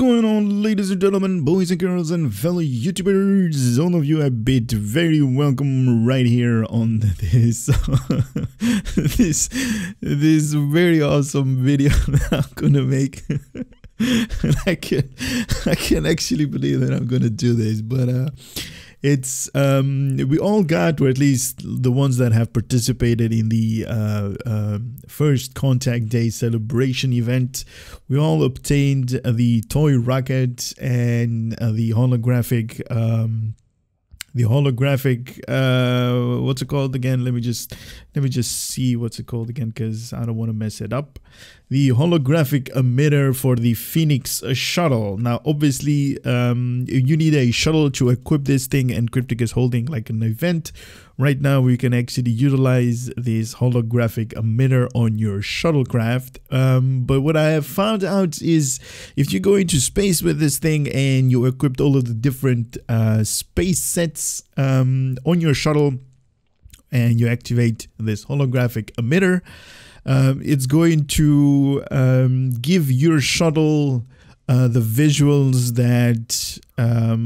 going on, ladies and gentlemen, boys and girls, and fellow YouTubers? All of you have been very welcome right here on this this very awesome video that I'm gonna make. And I can't actually believe that I'm gonna do this, but it's we all got, or at least the ones that have participated in the first Contact Day celebration event, we all obtained the toy rocket and the holographic what's it called again? Let me just see what's it called again, because I don't want to mess it up. The holographic emitter for the Phoenix shuttle. Now obviously you need a shuttle to equip this thing, and Cryptic is holding like an event right now we can actually utilize this holographic emitter on your shuttlecraft. But what I have found out is if you go into space with this thing and you equipped all of the different space sets on your shuttle and you activate this holographic emitter, it's going to give your shuttle the visuals that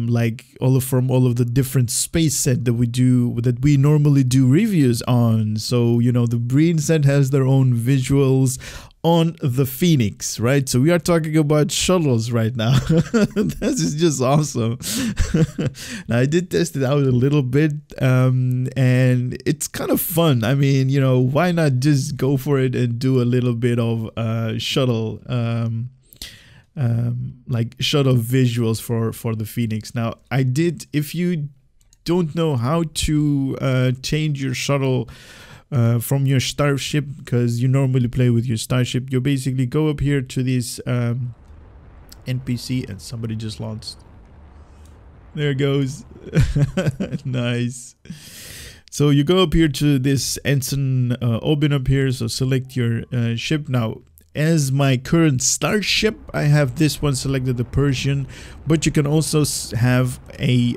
like from all of the different space set that we normally do reviews on. So you know, the Breen set has their own visuals on the Phoenix, right? So we are talking about shuttles right now. This is just awesome. Now I did test it out a little bit and it's kind of fun. I mean, you know, why not just go for it and do a little bit of shuttle like shuttle visuals for the Phoenix. Now I did, if you don't know how to change your shuttle from your starship, because you normally play with your starship, you basically go up here to this NPC, and somebody just launched. There it goes. Nice. So you go up here to this ensign open up here, so select your ship. Now as my current starship, I have this one selected, the Persian, but you can also have a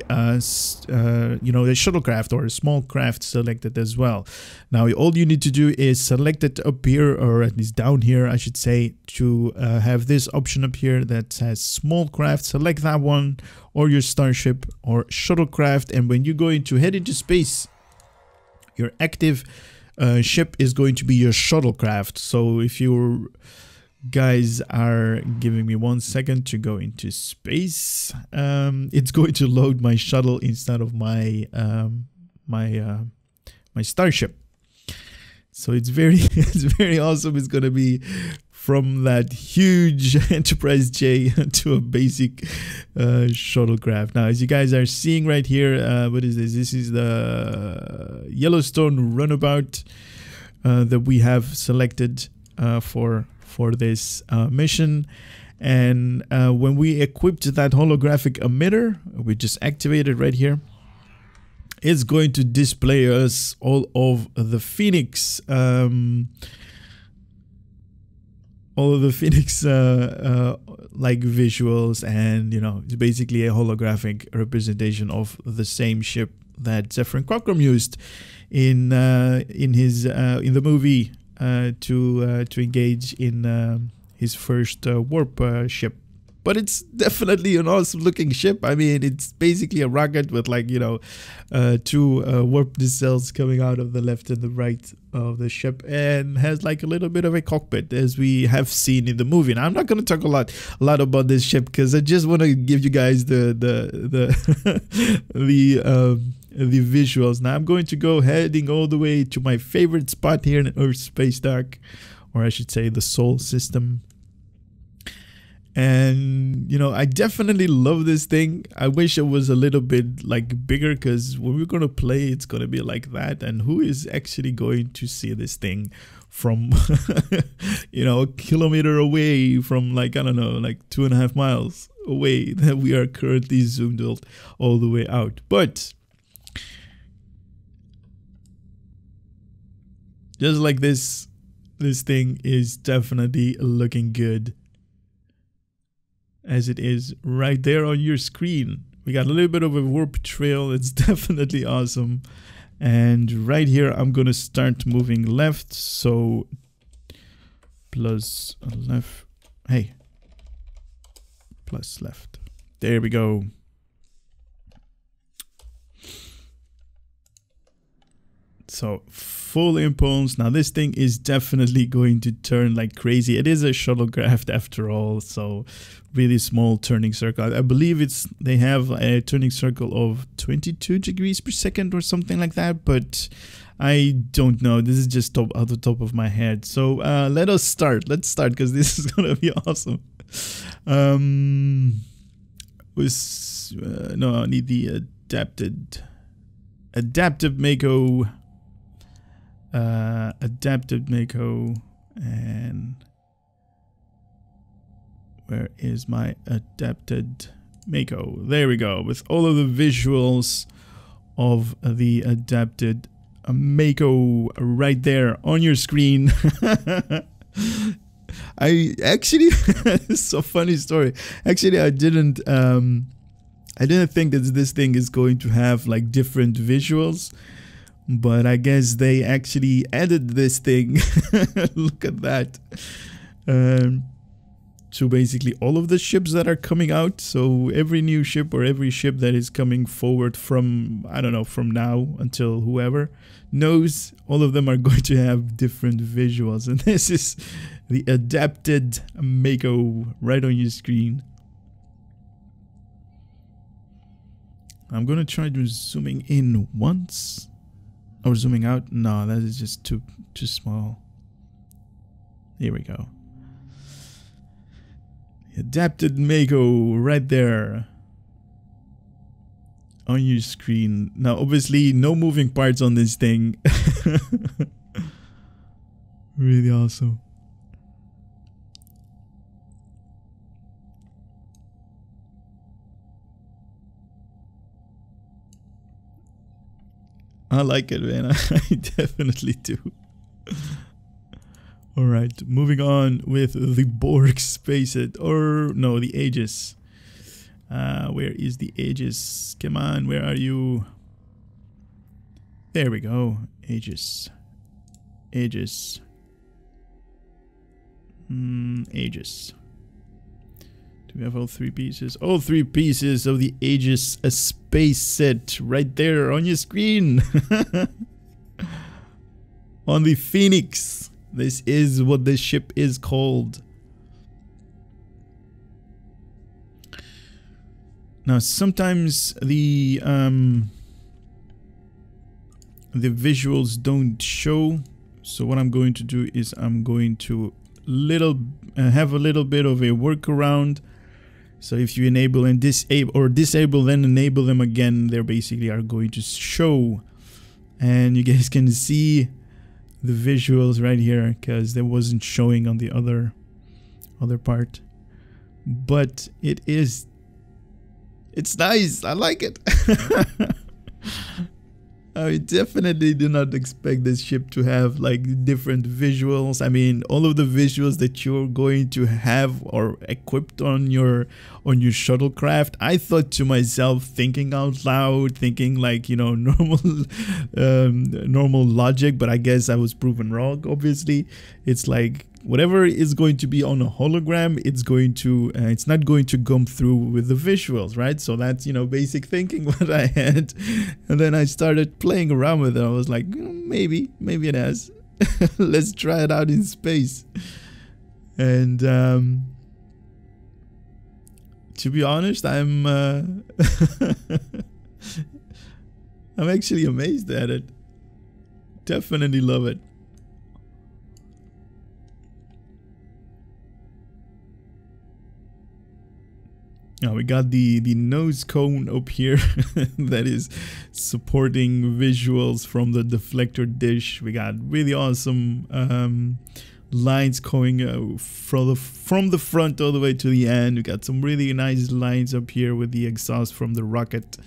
you know, a shuttlecraft or a small craft selected as well. Now all you need to do is select it up here, or at least down here I should say, to have this option up here that says small craft. Select that one, or your starship or shuttlecraft, and when you're going to head into space, your active ship is going to be your shuttlecraft. So if you guys are giving me 1 second to go into space, it's going to load my shuttle instead of my my starship. So it's very awesome. It's gonna be from that huge Enterprise J to a basic shuttlecraft. Now, as you guys are seeing right here, what is this? This is the Yellowstone runabout that we have selected for this mission. And when we equipped that holographic emitter, we just activate it right here. It's going to display us all of the Phoenix. All of the Phoenix like visuals, and you know, it's basically a holographic representation of the same ship that Zefram Cochrane used in the movie to engage in his first warp ship. But it's definitely an awesome looking ship. I mean, it's basically a rocket with, like, you know, two warp nacelles coming out of the left and the right of the ship, and has like a little bit of a cockpit as we have seen in the movie. Now I'm not going to talk a lot about this ship, because I just want to give you guys the visuals. Now I'm going to go heading all the way to my favorite spot here in Earth Space Dock, or I should say the Sol system. And you know, I definitely love this thing. I wish it was a little bit like bigger, because when we're gonna play, it's gonna be like that, and who is actually going to see this thing from you know, a kilometer away from, like, I don't know, like 2.5 miles away that we are currently zoomed all the way out. But just like this thing is definitely looking good, as it is right there on your screen. We got a little bit of a warp trail. It's definitely awesome. And right here, I'm gonna start moving left. So plus left, hey, plus left. There we go. So full impulse. Now this thing is definitely going to turn like crazy. It is a shuttlecraft after all, so really small turning circle. I believe they have a turning circle of 22 degrees per second or something like that, but I don't know. This is just out the top of my head. So let us start. Let's start because this is gonna be awesome. No, I need the adaptive M.A.C.O. Adapted M.A.C.O. and where is my adapted M.A.C.O? There we go, with all of the visuals of the adapted M.A.C.O right there on your screen. I actually it's a funny story. Actually, I didn't think that this thing is going to have like different visuals. But I guess they actually added this thing. Look at that. To basically all of the ships that are coming out. So every new ship or every ship that is coming forward from, I don't know, from now until whoever knows, all of them are going to have different visuals. And this is the adapted M.A.C.O right on your screen. I'm going to try to zooming in once. Or zooming out? No, that is just too small. Here we go. Adapted M.A.C.O right there on your screen. Now, obviously, no moving parts on this thing. Really awesome. I like it, man. I definitely do. Alright, moving on with the Borg space or no, the Aegis. Where is the Aegis? Come on, where are you? There we go. Aegis. Aegis. Aegis. Do we have all three pieces? All three pieces of the Aegis, a space set right there on your screen. On the Phoenix. This is what this ship is called. Now sometimes the visuals don't show. So what I'm going to do is I'm going to have a little bit of a workaround. So if you enable and disable, or disable then enable them again, they basically are going to show. And you guys can see the visuals right here because they wasn't showing on the other part. But it's nice. I like it. I definitely do not expect this ship to have like different visuals. I mean, all of the visuals that you're going to have or equipped on your shuttlecraft, I thought to myself, thinking out loud, thinking like, you know, normal logic, but I guess I was proven wrong. Obviously, it's like whatever is going to be on a hologram, it's going to it's not going to come through with the visuals, right? So that's, you know, basic thinking what I had, and then I started playing around with it. I was like, maybe it has. Let's try it out in space. And to be honest, I'm I'm actually amazed at it. Definitely love it. Now we got the nose cone up here that is supporting visuals from the deflector dish. We got really awesome lines going from the front all the way to the end. We got some really nice lines up here with the exhaust from the rocket,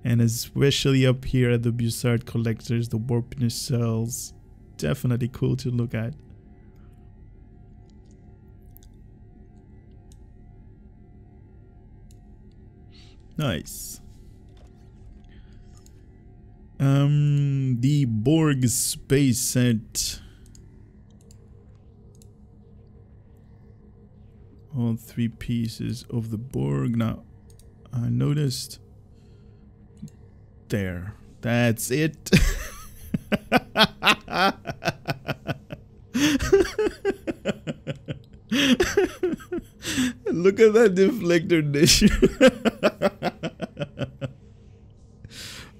and especially up here at the Bussard collectors, the warp nacelles. Definitely cool to look at. Nice. The Borg space set. all 3 pieces of the Borg. Now, I noticed. There. That's it. Look at that deflector dish.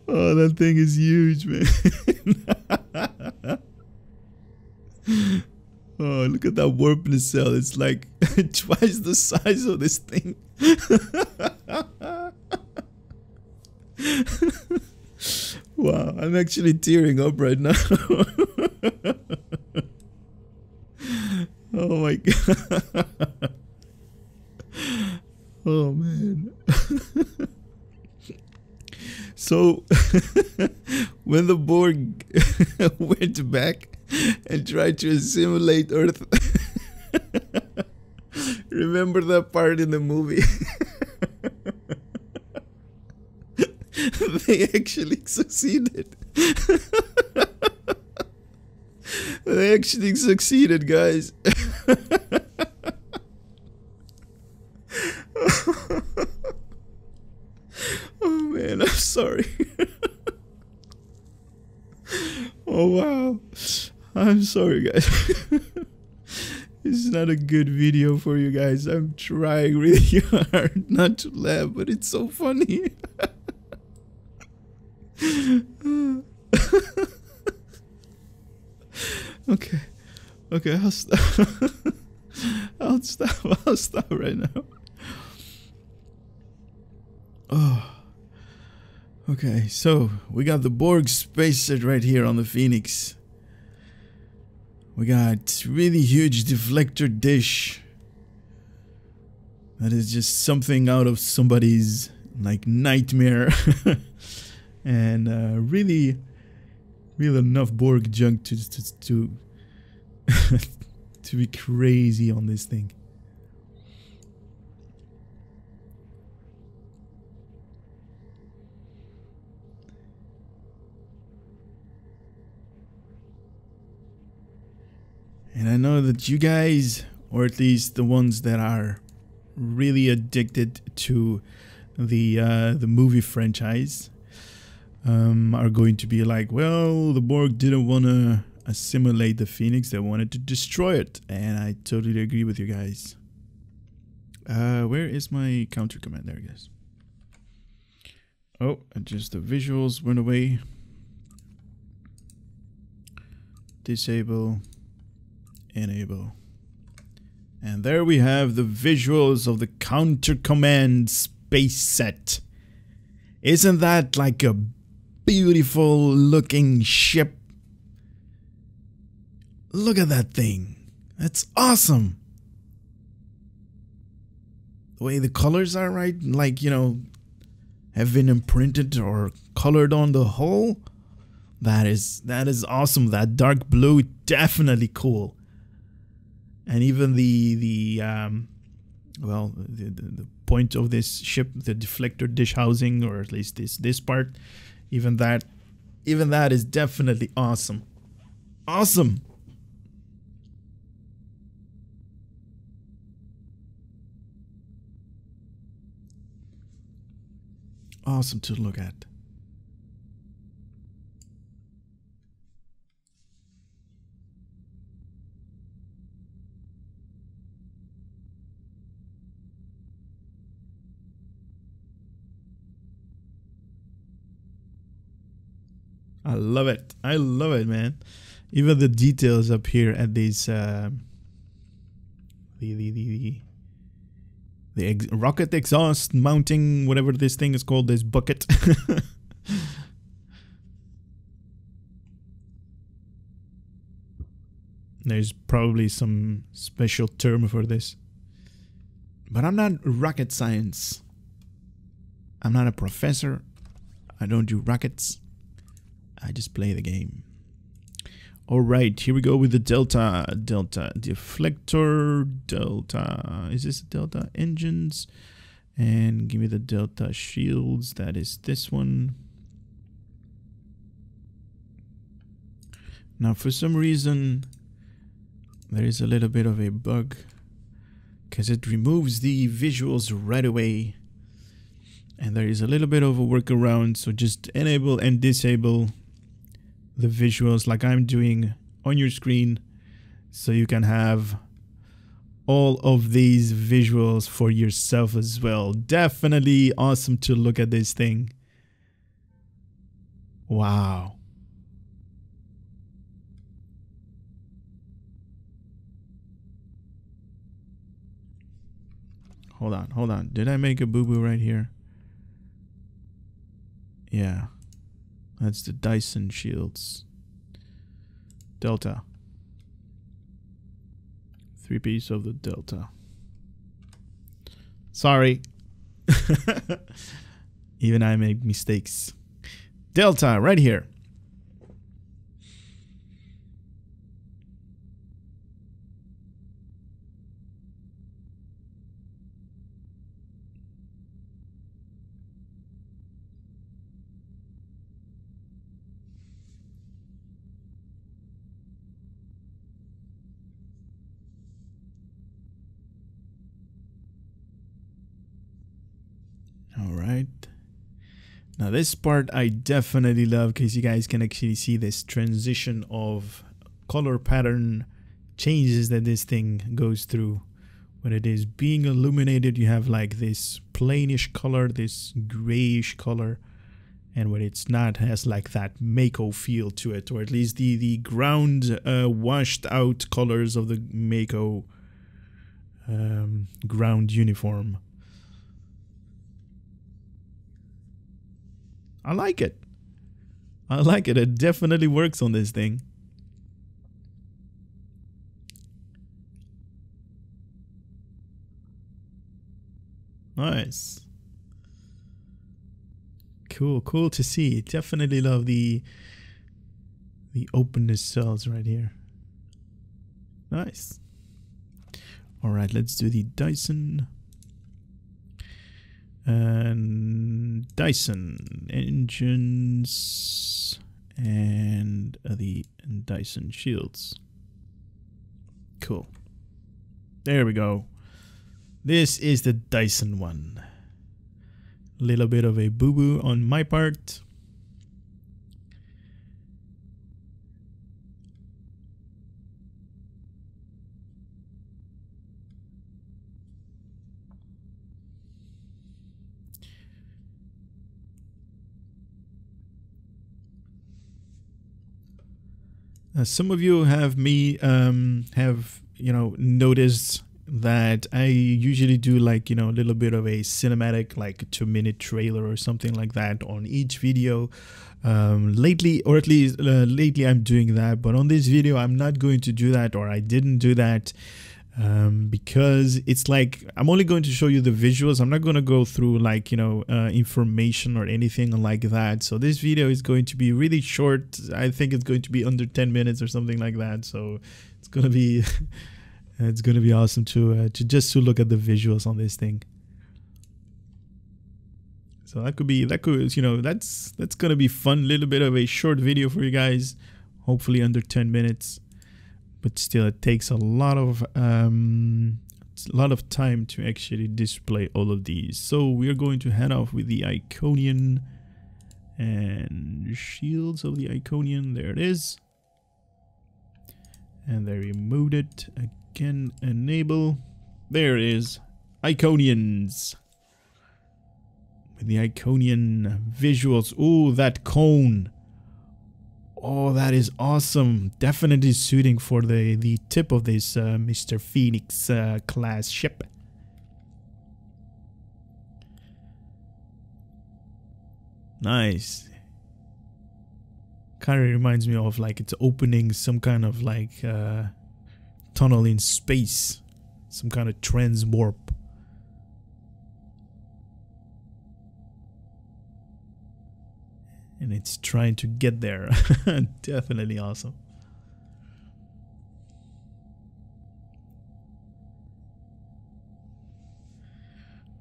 Oh, that thing is huge, man. Oh, look at that warp nacelle. It's like twice the size of this thing. Wow, I'm actually tearing up right now. Oh my god. Oh man. So when the Borg went back and tried to assimilate Earth, remember that part in the movie? They actually succeeded. They actually succeeded, guys. Oh man, I'm sorry. Oh wow. I'm sorry, guys. It's not a good video for you guys. I'm trying really hard not to laugh, but it's so funny. Okay. Okay, I'll stop. I'll stop right now. Oh. Okay, so we got the Borg spacesuit right here on the Phoenix. We got really huge deflector dish. That is just something out of somebody's like nightmare. And really enough Borg junk to to be crazy on this thing. And I know that you guys, or at least the ones that are really addicted to the movie franchise, are going to be like, well, the Borg didn't want to assimilate the Phoenix, they wanted to destroy it. And I totally agree with you guys. Where is my counter command? There it is. Oh, and just the visuals went away. Disable. Enable. And there we have the visuals of the counter command space set. Isn't that like a beautiful looking ship? Look at that thing. That's awesome. The way the colors are, right? Like, you know, have been imprinted or colored on the hull. That is awesome. That dark blue, definitely cool. And even the point of this ship, the deflector dish housing, or at least this part, even that is definitely awesome. Awesome. Awesome to look at. I love it. I love it, man. Even the details up here at these the rocket exhaust mounting, whatever this thing is called, this bucket. There's probably some special term for this. But I'm not rocket science. I'm not a professor. I don't do rockets. I just play the game. Alright, here we go with the Delta deflector, Delta, is this Delta engines? And give me the Delta shields, that is this one. Now for some reason, there is a little bit of a bug. because it removes the visuals right away. And there is a little bit of a workaround, so just enable and disable the visuals like I'm doing on your screen, so you can have all of these visuals for yourself as well. Definitely awesome to look at this thing. Wow. Hold on. Did I make a boo-boo right here? Yeah. That's the Dyson shields. Delta. 3-piece of the Delta. Sorry. Even I make mistakes. Delta, right here. Alright. Now this part I definitely love because you guys can actually see this transition of color pattern changes that this thing goes through. When it is being illuminated, you have like this plainish color, this grayish color, and when it's not, it has like that M.A.C.O feel to it, or at least the ground washed out colors of the M.A.C.O ground uniform. I like it. I like it. It definitely works on this thing. Nice. Cool to see. Definitely love the openness cells right here. Nice. All right, let's do the Dyson. And Dyson engines and the Dyson shields. Cool. There we go. This is the Dyson one. Little bit of a boo-boo on my part. Some of you have noticed that I usually do like, a little bit of a cinematic, like a 2-minute trailer or something like that on each video. Lately, or at least lately I'm doing that, but on this video I'm not going to do that, or I didn't do that. Because it's like I'm only going to show you the visuals. I'm not going to go through like information or anything like that. So this video is going to be really short. I think it's going to be under 10 minutes or something like that. So it's gonna be it's gonna be awesome to just to look at the visuals on this thing. So that's gonna be fun. Little bit of a short video for you guys, hopefully under 10 minutes. But still, it takes a lot of time to actually display all of these. So we are going to head off with the Iconian and shields of the Iconian. There it is. And they removed it. Again, enable. There it is. Iconians. With the Iconian visuals. Ooh, that cone. Oh, that is awesome. Definitely suiting for the tip of this Mr. Phoenix class ship. Nice. Kind of reminds me of like it's opening some kind of like tunnel in space. Some kind of transwarp. And it's trying to get there. Definitely awesome.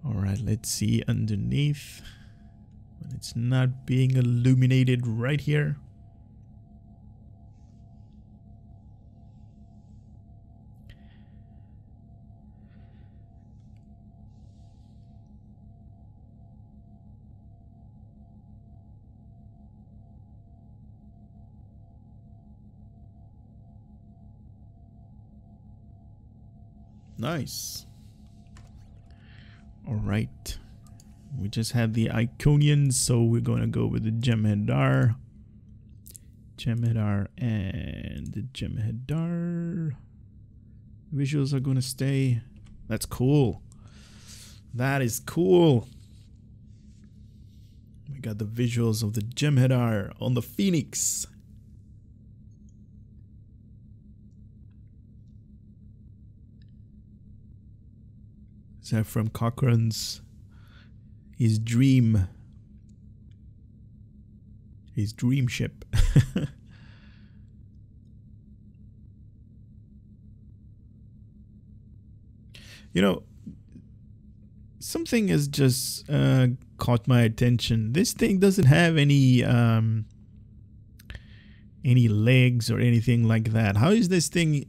Alright, let's see underneath. When it's not being illuminated right here. Nice. All right. We just had the Iconian, so we're going to go with the Jem'Hadar. Jem'Hadar and the Jem'Hadar. Visuals are going to stay. That's cool. That is cool. We got the visuals of the Jem'Hadar on the Phoenix. Zefram Cochrane's his dream ship. You know, something has just caught my attention. This thing doesn't have any legs or anything like that. How is this thing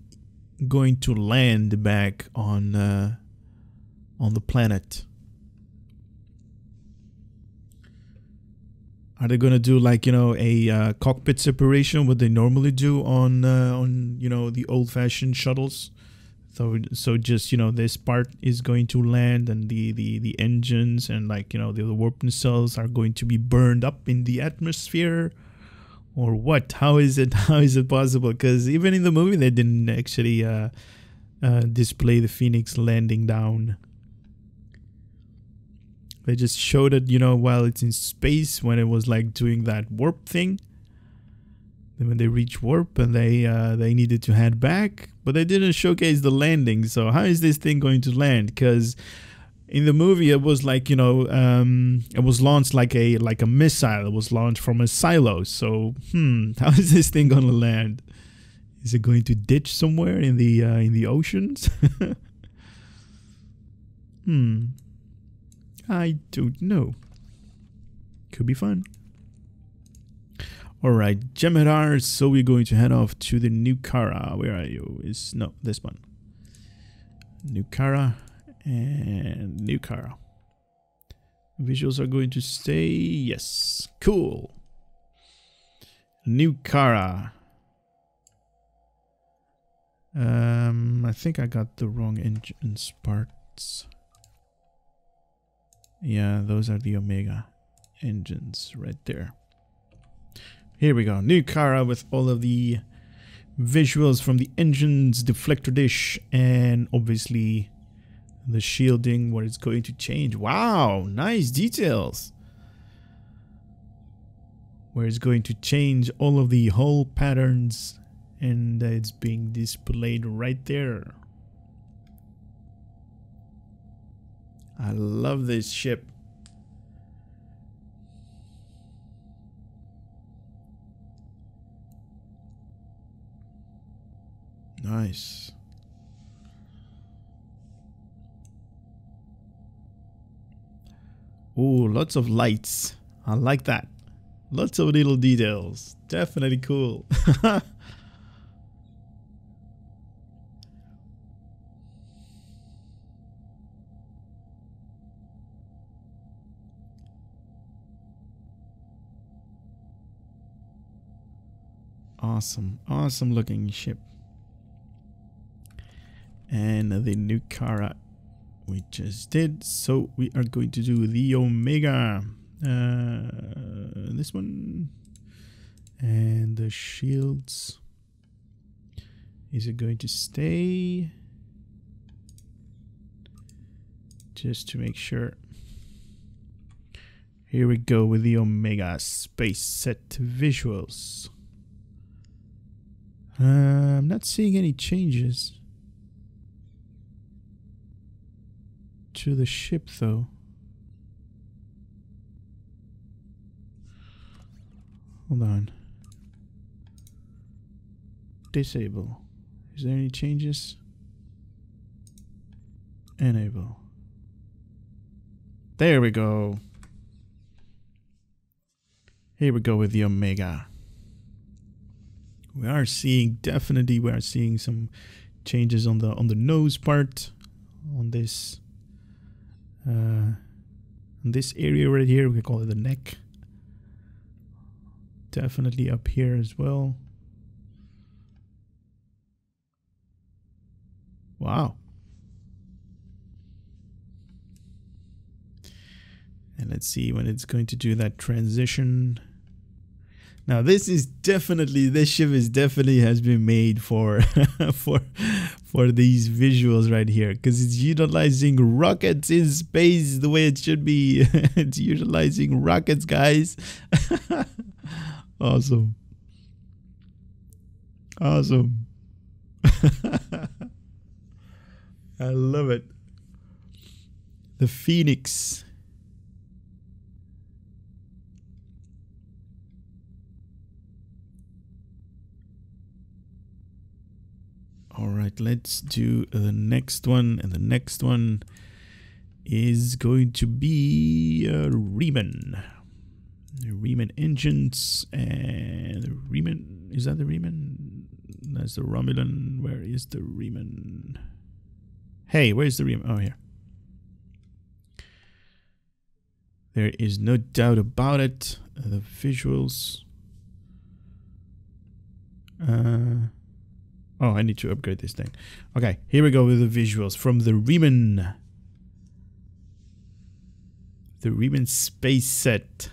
going to land back on the planet? Are they gonna do like, you know, a cockpit separation, what they normally do on you know, the old-fashioned shuttles? So just, you know, this part is going to land, and the engines and, like, you know, the warp nacelles are going to be burned up in the atmosphere, or what? How is it possible? Because even in the movie they didn't actually display the Phoenix landing down. They just showed it, you know, while it's in space, when it was like doing that warp thing. Then when they reach warp and they needed to head back, but they didn't showcase the landing. So how is this thing going to land? Because in the movie it was like, you know, it was launched like a missile. It was launched from a silo. So how is this thing gonna land? Is it going to ditch somewhere in the oceans? I don't know. Could be fun. Alright, Jem'Hadar, so we're going to head off to the Nukara. Where are you? No, this one. Nukara and Nukara. Visuals are going to stay. Yes. Cool. Nukara. I think I got the wrong engines parts. Yeah, those are the Omega engines right there. Here we go. Nukara with all of the visuals from the engines, deflector dish, and obviously the shielding, where it's going to change. Wow, nice details. Where it's going to change all of the hull patterns, and it's being displayed right there. I love this ship. Nice. Ooh, lots of lights. I like that. Lots of little details. Definitely cool. Awesome. Awesome looking ship. And the Nukara we just did. So we are going to do the Omega. This one. And the shields. Is it going to stay? Just to make sure. Here we go with the Omega Space set visuals. I'm not seeing any changes to the ship though. Hold on. Disable. Is there any changes? Enable. There we go. Here we go with the Omega. We are seeing, definitely we are seeing some changes on the nose part, on this area right here. We can call it the neck. Definitely up here as well. Wow. And let's see when it's going to do that transition. Now this is definitely, this ship is definitely has been made for for these visuals right here, because it's utilizing rockets in space the way it should be. It's utilizing rockets, guys. Awesome. Awesome. I love it. The Phoenix. All right, let's do the next one, and the next one is going to be Reman. The Reman engines and the Reman. Is that the Reman? That's the Romulan. Where is the Reman? Hey, where's the Reman? Oh, here. There is no doubt about it. The visuals. Oh, I need to upgrade this thing. Okay, here we go with the visuals from the Reman. The Reman space set.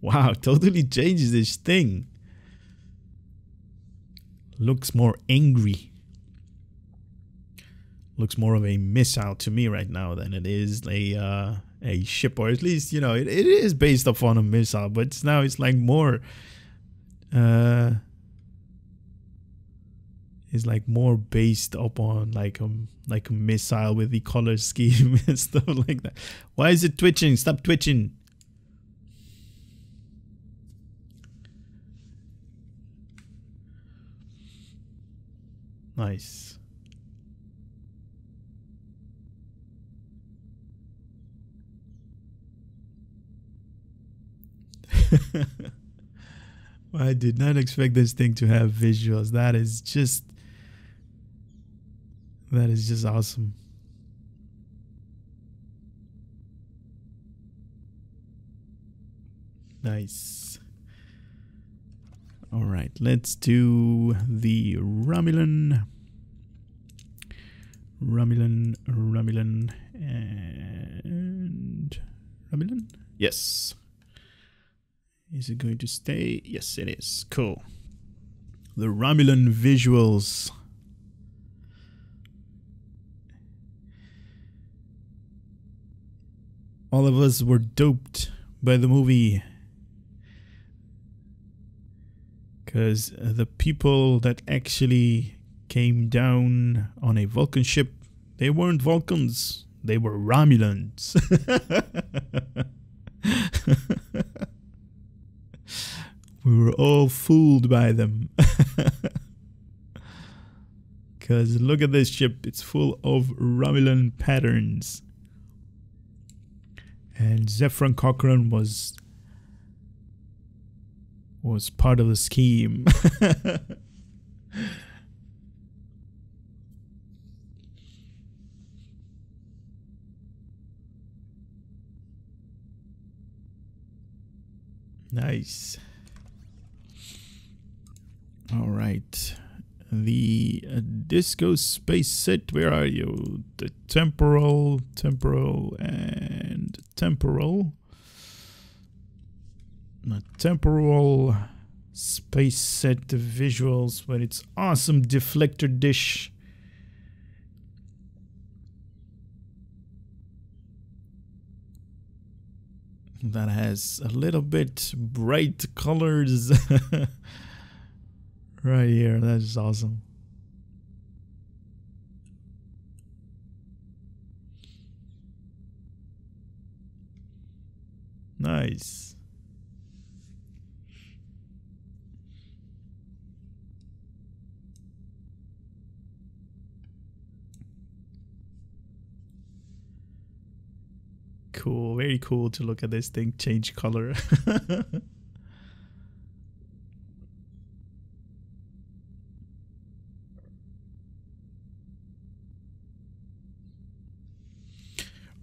Wow, totally changes this thing. Looks more angry. Looks more of a missile to me right now than it is a ship, or at least, you know, it is based upon a missile, but now it's like more is like more based upon like a missile with the color scheme and stuff like that. Why is it twitching? Stop twitching. Nice. I did not expect this thing to have visuals. That is just awesome. Nice. All right, let's do the Romulan, and Romulan. Yes. Is it going to stay? Yes, it is. Cool. The Romulan visuals. All of us were doped by the movie, because the people that actually came down on a Vulcan ship, they weren't Vulcans, they were Romulans. We were all fooled by them. Because look at this ship, it's full of Romulan patterns. And Zefram Cochrane was part of the scheme. Nice. All right. The Disco space set, where are you? The Temporal, and Temporal. The Temporal space set, the visuals with its awesome deflector dish. That has a little bit bright colors. Right here, that's awesome. Nice. Cool, very cool to look at this thing change color.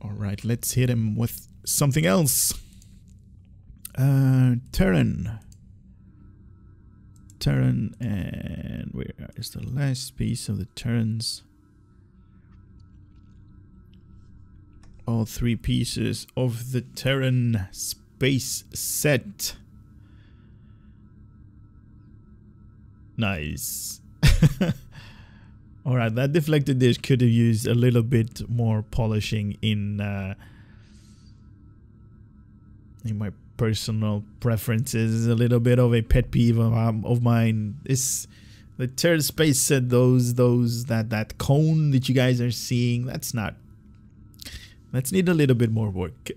Alright, let's hit him with something else. Terran, and where is the last piece of the Terrans? all 3 pieces of the Terran space set. Nice. Alright, that deflected dish could have used a little bit more polishing in my personal preferences. A little bit of a pet peeve of mine. The Terran space set, that cone that you guys are seeing, that's need a little bit more work.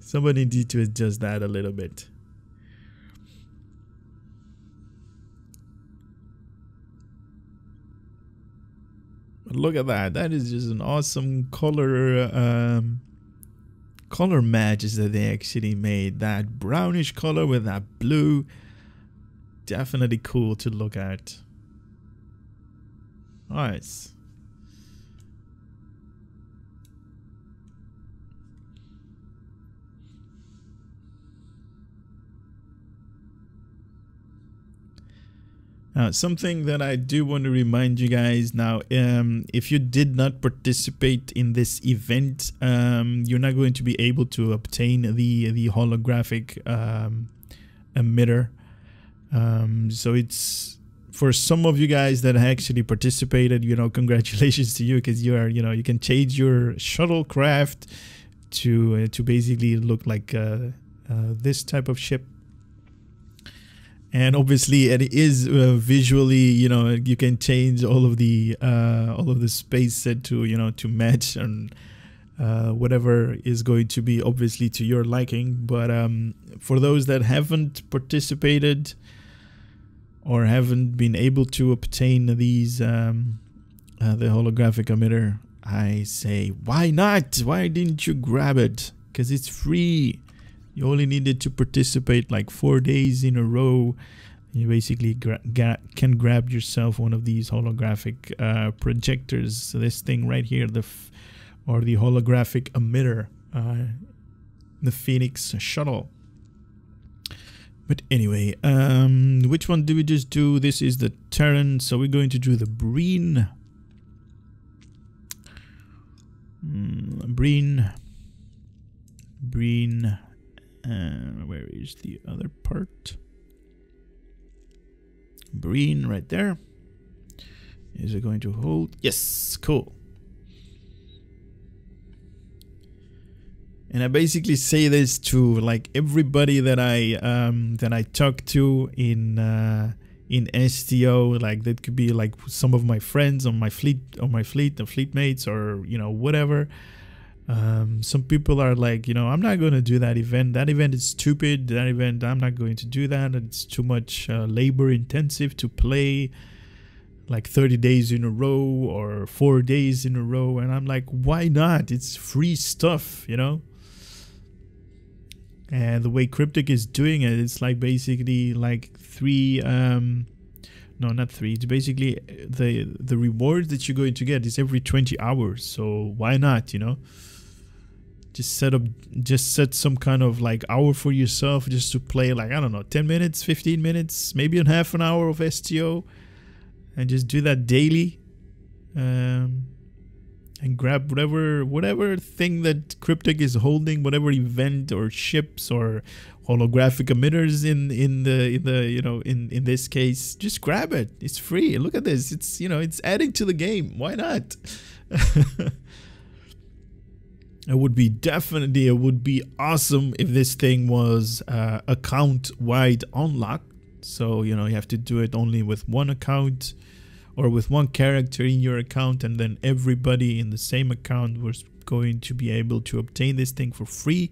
Somebody need to adjust that a little bit. But look at that. That is just an awesome color color matches that they actually made. That brownish color with that blue. Definitely cool to look at. Nice. Now, something that I do want to remind you guys now, if you did not participate in this event, you're not going to be able to obtain the holographic emitter. So it's for some of you guys that actually participated, you know, congratulations to you, because you are, you know, you can change your shuttlecraft to basically look like this type of ship. And obviously, it is visually, you know, you can change all of the space set to, you know, to match and whatever is going to be obviously to your liking. But for those that haven't participated or haven't been able to obtain these the holographic emitter, I say, why not? Why didn't you grab it? Because it's free. You only needed to participate like 4 days in a row. You basically can grab yourself one of these holographic projectors. So this thing right here, the holographic emitter, the Phoenix shuttle. But anyway, which one do we just do? This is the Terran, so we're going to do the Breen. Breen. Where is the other part? Breen right there. Is it going to hold? Yes, cool. And I basically say this to like everybody that I talk to in STO. Like that could be like some of my friends on my fleet, the fleet mates, or you know, whatever. Some people are like, you know, I'm not going to do that event. That event is stupid. That event, I'm not going to do that. It's too much labor intensive to play like 30 days in a row or 4 days in a row. And I'm like, why not? It's free stuff, you know? And the way Cryptic is doing it, it's like basically like 3, no, not 3. It's basically the reward that you're going to get is every 20 hours. So why not, you know? Just set some kind of like hour for yourself just to play like, I don't know, 10 minutes, 15 minutes, maybe a half an hour of STO, and just do that daily. And grab whatever thing that Cryptic is holding, whatever event or ships or holographic emitters in the you know, in this case, just grab it. It's free. Look at this. It's, you know, it's adding to the game. Why not? It would be awesome if this thing was account wide unlocked. So, you know, you have to do it only with one account or with one character in your account, and then everybody in the same account was going to be able to obtain this thing for free.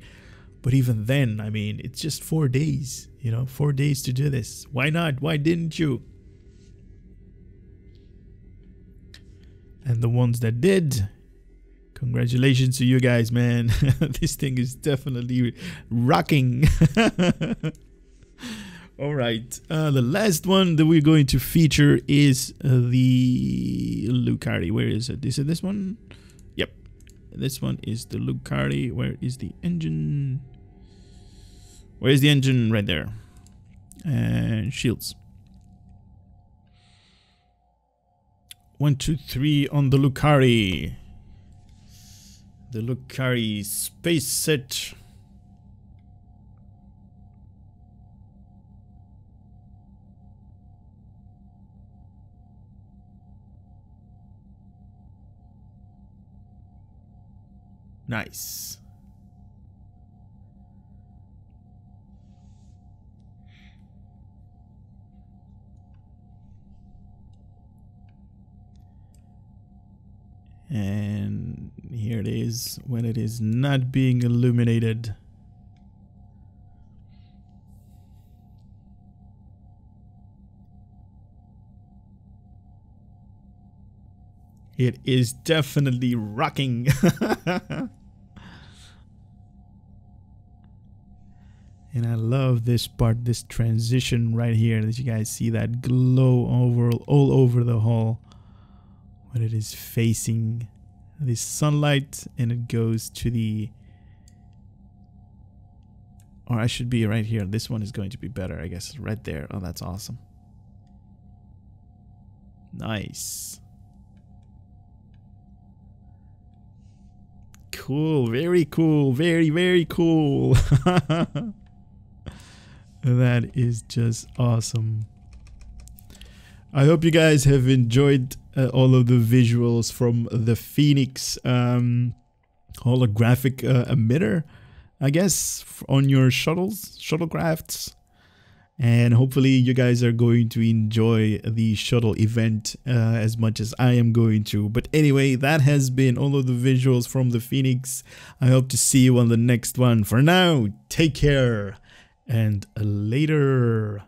But even then, I mean, it's just 4 days, you know, 4 days to do this. Why not? Why didn't you? And the ones that did, congratulations to you guys, man. This thing is definitely rocking. All right, the last one that we're going to feature is the Lucari. Where is it? Is it this one? Yep, this one is the Lucari. Where is the engine? Where is the engine? Right there. And shields. 1, 2, 3 on the Lucari. The Lucari space set. Nice. And here it is when it is not being illuminated. It is definitely rocking. And I love this part, this transition right here, that you guys see that glow all over the hull when it is facing the sunlight, and it goes to the, or I should be right here. This one is going to be better, I guess, right there. Oh, that's awesome. Nice. Cool, very cool, very, very cool. That is just awesome. I hope you guys have enjoyed all of the visuals from the Phoenix holographic emitter, I guess, on your shuttlecrafts. And hopefully you guys are going to enjoy the shuttle event as much as I am going to. But anyway, that has been all of the visuals from the Phoenix. I hope to see you on the next one. For now, take care and later.